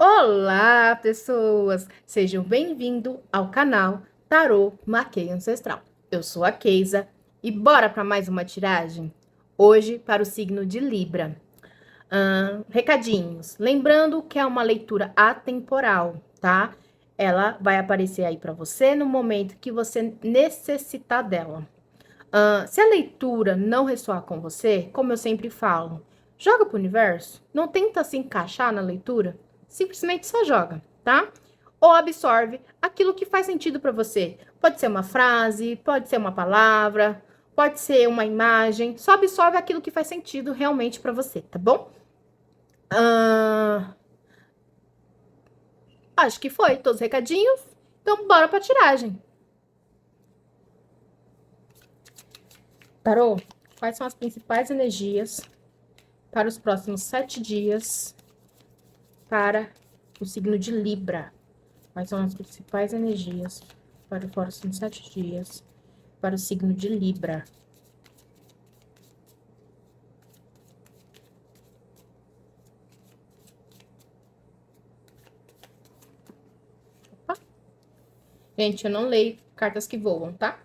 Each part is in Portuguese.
Olá, pessoas! Sejam bem-vindos ao canal Tarô Maquia Ancestral. Eu sou a Keisa e bora para mais uma tiragem? Hoje para o signo de Libra. Recadinhos. Lembrando que é uma leitura atemporal, tá? Ela vai aparecer aí para você no momento que você necessitar dela. Se a leitura não ressoar com você, como eu sempre falo, joga pro universo, não tenta se encaixar na leitura, simplesmente só joga, tá? Ou absorve aquilo que faz sentido para você. Pode ser uma frase, pode ser uma palavra, pode ser uma imagem, só absorve aquilo que faz sentido realmente para você, tá bom? Acho que foi todos os recadinhos. Então, bora pra tiragem. Tarô, quais são as principais energias para os próximos 7 dias para o signo de Libra? Quais são as principais energias para os próximos 7 dias para o signo de Libra? Opa. Gente, eu não leio cartas que voam, tá?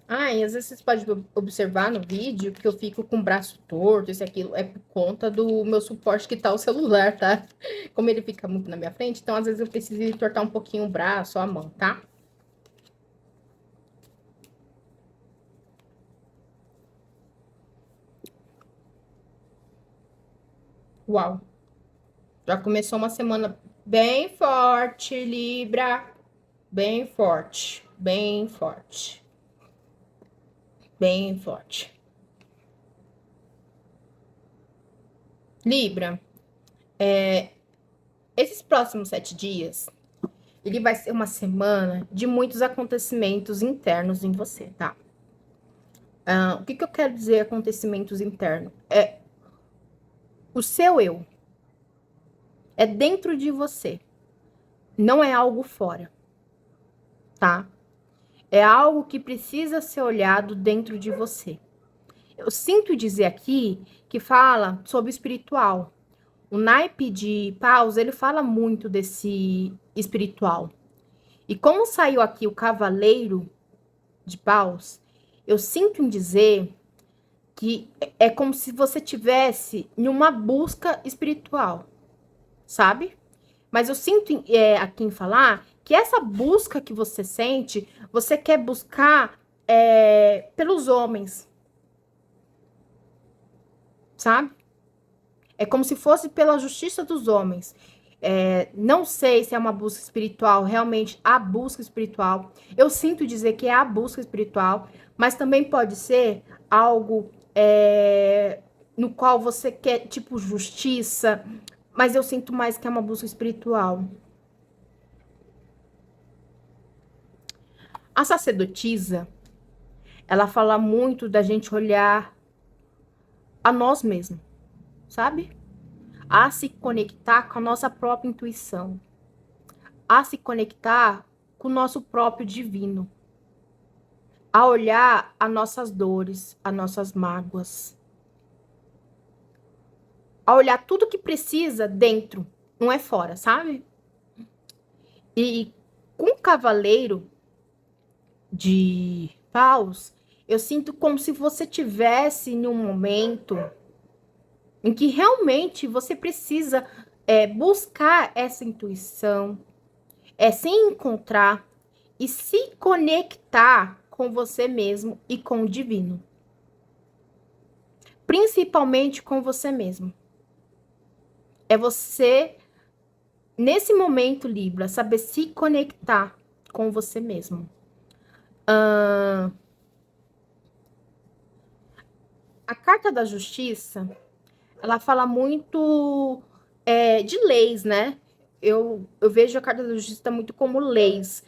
E às vezes vocês podem observar no vídeo que eu fico com o braço torto, isso e aquilo, é por conta do meu suporte que tá o celular, tá? Como ele fica muito na minha frente, então às vezes eu preciso entortar um pouquinho o braço ou a mão, tá? Uau! Já começou uma semana bem forte, Libra. Bem forte, bem forte, bem forte. Libra, esses próximos 7 dias, ele vai ser uma semana de muitos acontecimentos internos em você, tá? O que eu quero dizer acontecimentos internos? É o seu eu, é dentro de você, não é algo fora, tá? É algo que precisa ser olhado dentro de você. Eu sinto dizer aqui que fala sobre o espiritual. O naipe de paus, ele fala muito desse espiritual. E como saiu aqui o cavaleiro de paus, eu sinto em dizer que é como se você tivesse em uma busca espiritual, sabe? Mas eu sinto aqui em falar que essa busca que você sente, você quer buscar pelos homens, sabe? É como se fosse pela justiça dos homens. Não sei se é uma busca espiritual, realmente a busca espiritual. Eu sinto dizer que é a busca espiritual, mas também pode ser algo no qual você quer, tipo, justiça, mas eu sinto mais que é uma busca espiritual. A sacerdotisa, ela fala muito da gente olhar a nós mesmos, sabe? A se conectar com a nossa própria intuição, a se conectar com o nosso próprio divino, a olhar as nossas dores, as nossas mágoas, a olhar tudo que precisa dentro, não é fora, sabe? E com o cavaleiro de paus, eu sinto como se você tivesse em um momento em que realmente você precisa buscar essa intuição, se encontrar e se conectar com você mesmo e com o divino. Principalmente com você mesmo. É você, nesse momento, Libra, saber se conectar com você mesmo. A carta da justiça, ela fala muito de leis, né? Eu vejo a carta da justiça muito como leis.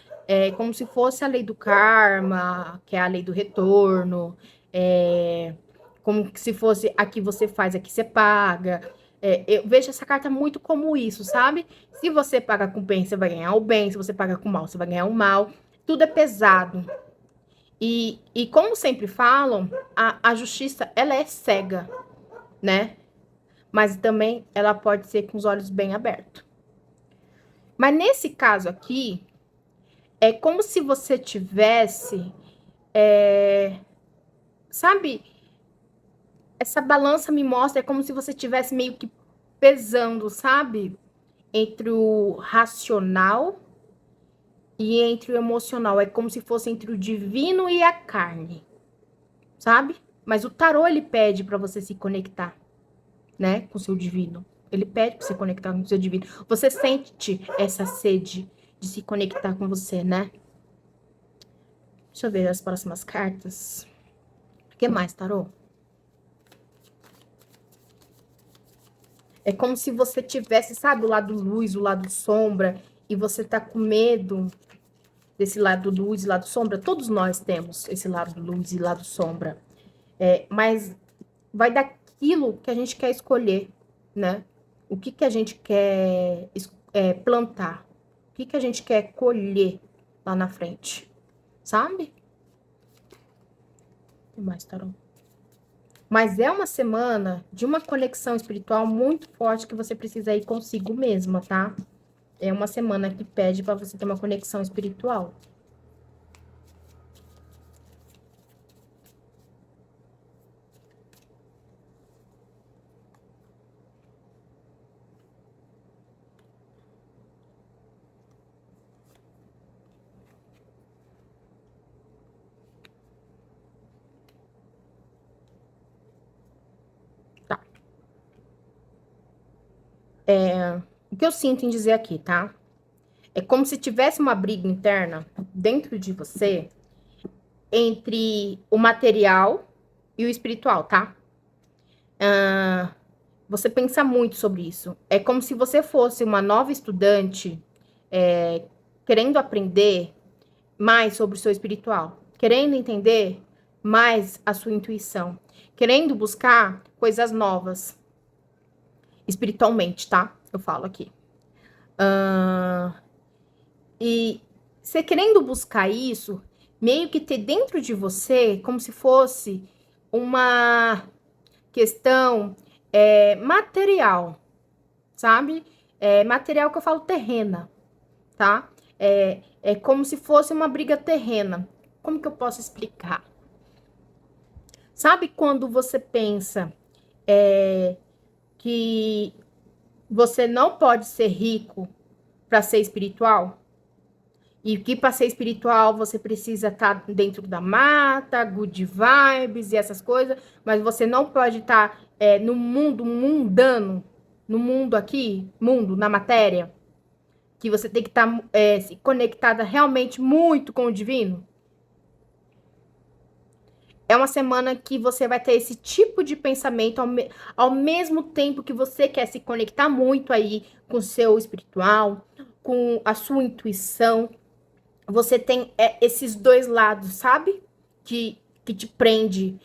Como se fosse a lei do karma, que é a lei do retorno. Como se fosse aqui você faz, aqui você paga. Eu vejo essa carta muito como isso, sabe? Se você paga com bem, você vai ganhar o bem. Se você paga com mal, você vai ganhar o mal. Tudo é pesado. E como sempre falam, a justiça, ela é cega, né? Mas também ela pode ser com os olhos bem abertos. Mas nesse caso aqui, é como se você tivesse, sabe? Essa balança me mostra, é como se você tivesse meio que pesando, sabe? Entre o racional e entre o emocional. É como se fosse entre o divino e a carne, sabe? Mas o tarô, ele pede para você se conectar, né? Com o seu divino. Ele pede para você conectar com o seu divino. Você sente essa sede de se conectar com você, né? Deixa eu ver as próximas cartas. O que mais, tarô? É como se você tivesse, sabe, o lado luz, o lado sombra, e você tá com medo desse lado luz e lado sombra. Todos nós temos esse lado luz e lado sombra. Mas vai daquilo que a gente quer escolher, né? O que que a gente quer plantar? O que que a gente quer colher lá na frente? Sabe? Tem mais, tarô. Mas é uma semana de uma conexão espiritual muito forte que você precisa ir consigo mesma, tá? É uma semana que pede para você ter uma conexão espiritual. Tá. O que eu sinto em dizer aqui, tá? É como se tivesse uma briga interna dentro de você entre o material e o espiritual, tá? Você pensa muito sobre isso. É como se você fosse uma nova estudante querendo aprender mais sobre o seu espiritual, querendo entender mais a sua intuição, querendo buscar coisas novas espiritualmente, tá? Eu falo aqui. E você querendo buscar isso, meio que ter dentro de você como se fosse uma questão material, sabe? Material que eu falo terrena, tá? É como se fosse uma briga terrena. Como que eu posso explicar? Sabe quando você pensa que você não pode ser rico para ser espiritual? E que para ser espiritual você precisa estar dentro da mata, good vibes e essas coisas, mas você não pode estar no mundo mundano, no mundo aqui, mundo, na matéria, que você tem que estar se conectada realmente muito com o divino. É uma semana que você vai ter esse tipo de pensamento ao mesmo tempo que você quer se conectar muito aí com o seu espiritual, com a sua intuição. Você tem esses dois lados, sabe? Que te prende,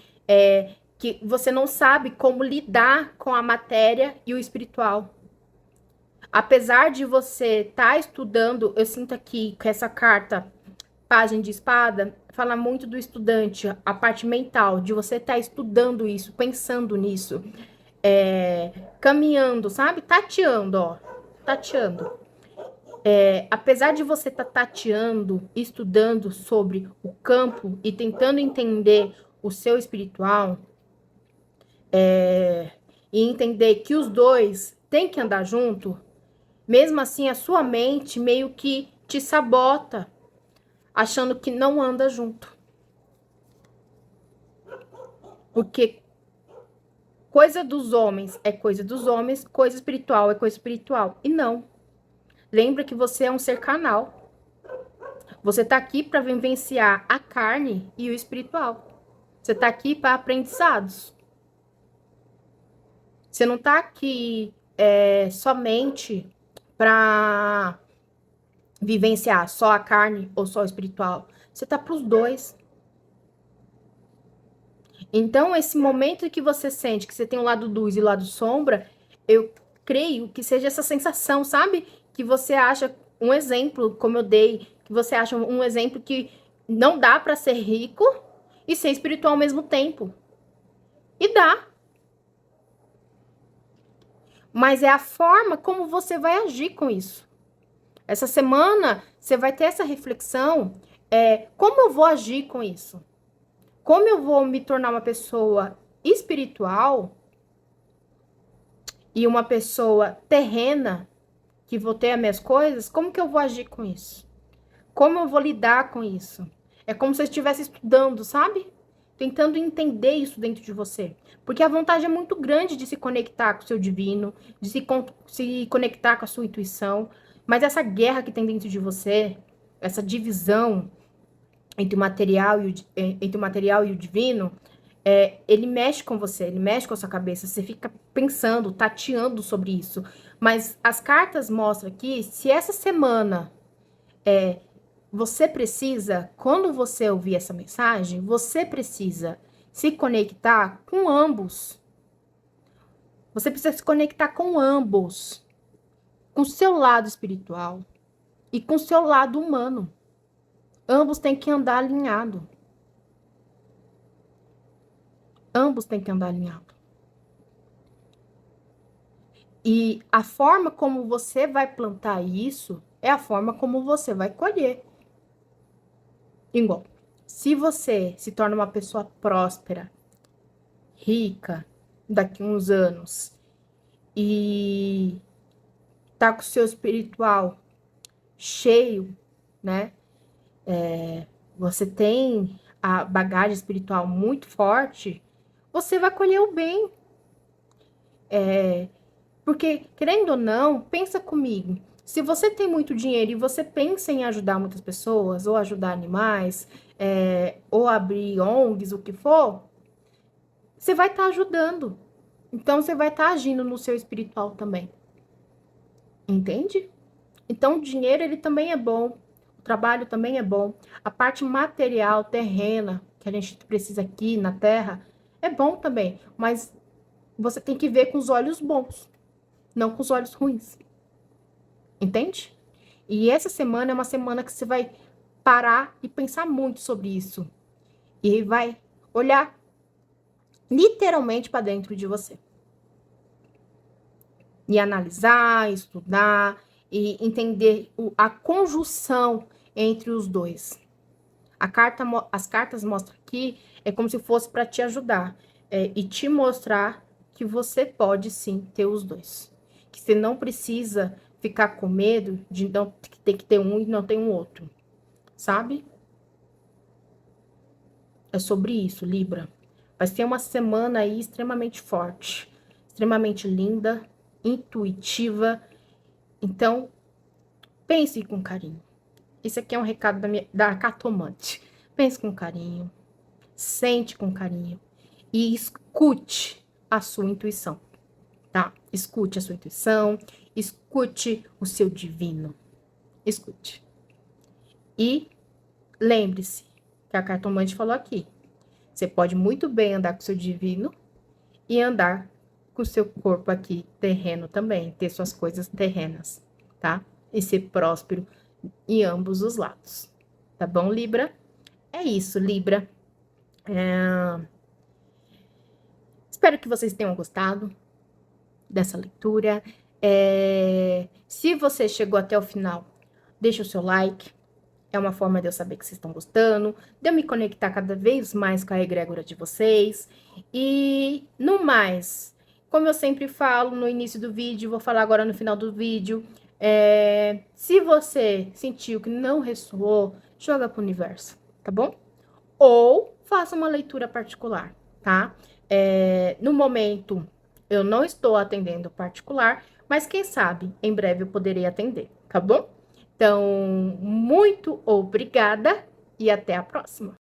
que você não sabe como lidar com a matéria e o espiritual. Apesar de você estar estudando, eu sinto aqui que essa carta, página de espada, fala muito do estudante, a parte mental, de você estar estudando isso, pensando nisso, caminhando, sabe? Tateando, ó. Tateando. Apesar de você estar tateando, estudando sobre o campo e tentando entender o seu espiritual, e entender que os dois têm que andar junto, mesmo assim a sua mente meio que te sabota, achando que não anda junto. Porque coisa dos homens é coisa dos homens, coisa espiritual é coisa espiritual. E não. Lembra que você é um ser canal. Você tá aqui para vivenciar a carne e o espiritual. Você tá aqui para aprendizados. Você não tá aqui somente para vivenciar só a carne ou só o espiritual. Você tá para os dois. Então, esse momento que você sente que você tem o lado luz e o lado sombra, Eu creio que seja essa sensação, sabe? Que você acha um exemplo, como eu dei, que você acha um exemplo que não dá para ser rico e ser espiritual ao mesmo tempo. E dá. Mas é a forma como você vai agir com isso. Essa semana você vai ter essa reflexão, como eu vou agir com isso? Como eu vou me tornar uma pessoa espiritual e uma pessoa terrena, que vou ter as minhas coisas, como que eu vou agir com isso? Como eu vou lidar com isso? É como se eu estivesse estudando, sabe? Tentando entender isso dentro de você. Porque a vontade é muito grande de se conectar com o seu divino, de se conectar com a sua intuição. Mas essa guerra que tem dentro de você, essa divisão entre o material e o divino, ele mexe com você, ele mexe com a sua cabeça. Você fica pensando, tateando sobre isso. Mas as cartas mostram aqui, se essa semana você precisa, quando você ouvir essa mensagem, você precisa se conectar com ambos. Você precisa se conectar com ambos. Com o seu lado espiritual e com o seu lado humano. Ambos têm que andar alinhado. Ambos têm que andar alinhado. E a forma como você vai plantar isso é a forma como você vai colher. Igual, se você se torna uma pessoa próspera, rica, daqui a uns anos, e tá com o seu espiritual cheio, né? Você tem a bagagem espiritual muito forte, você vai colher o bem. Porque, querendo ou não, pensa comigo. Se você tem muito dinheiro e você pensa em ajudar muitas pessoas, ou ajudar animais, ou abrir ONGs, o que for, você vai estar ajudando. Então, você vai estar agindo no seu espiritual também. Entende? Então, o dinheiro, ele também é bom. O trabalho também é bom. A parte material, terrena, que a gente precisa aqui na Terra, é bom também. Mas você tem que ver com os olhos bons, não com os olhos ruins. Entende? E essa semana é uma semana que você vai parar e pensar muito sobre isso. E vai olhar literalmente para dentro de você. E analisar, estudar e entender a conjunção entre os dois. As cartas mostram aqui, é como se fosse para te ajudar e te mostrar que você pode sim ter os dois. Que você não precisa ficar com medo de não ter que ter um e não ter um outro. Sabe? É sobre isso, Libra. Vai ser uma semana aí extremamente forte, extremamente linda, intuitiva. Então, pense com carinho. Esse aqui é um recado da cartomante. Pense com carinho, sente com carinho e escute a sua intuição, tá? Escute a sua intuição, escute o seu divino. Escute. E lembre-se que a cartomante falou aqui. Você pode muito bem andar com o seu divino e andar com o seu corpo aqui terreno também, ter suas coisas terrenas, tá? E ser próspero em ambos os lados. Tá bom, Libra? É isso, Libra. Espero que vocês tenham gostado dessa leitura. Se você chegou até o final, deixa o seu like. É uma forma de eu saber que vocês estão gostando, de eu me conectar cada vez mais com a egrégora de vocês. E, no mais, como eu sempre falo no início do vídeo, vou falar agora no final do vídeo, se você sentiu que não ressoou, joga pro universo, tá bom? Ou faça uma leitura particular, tá? No momento, eu não estou atendendo particular, mas quem sabe, em breve eu poderei atender, tá bom? Então, muito obrigada e até a próxima.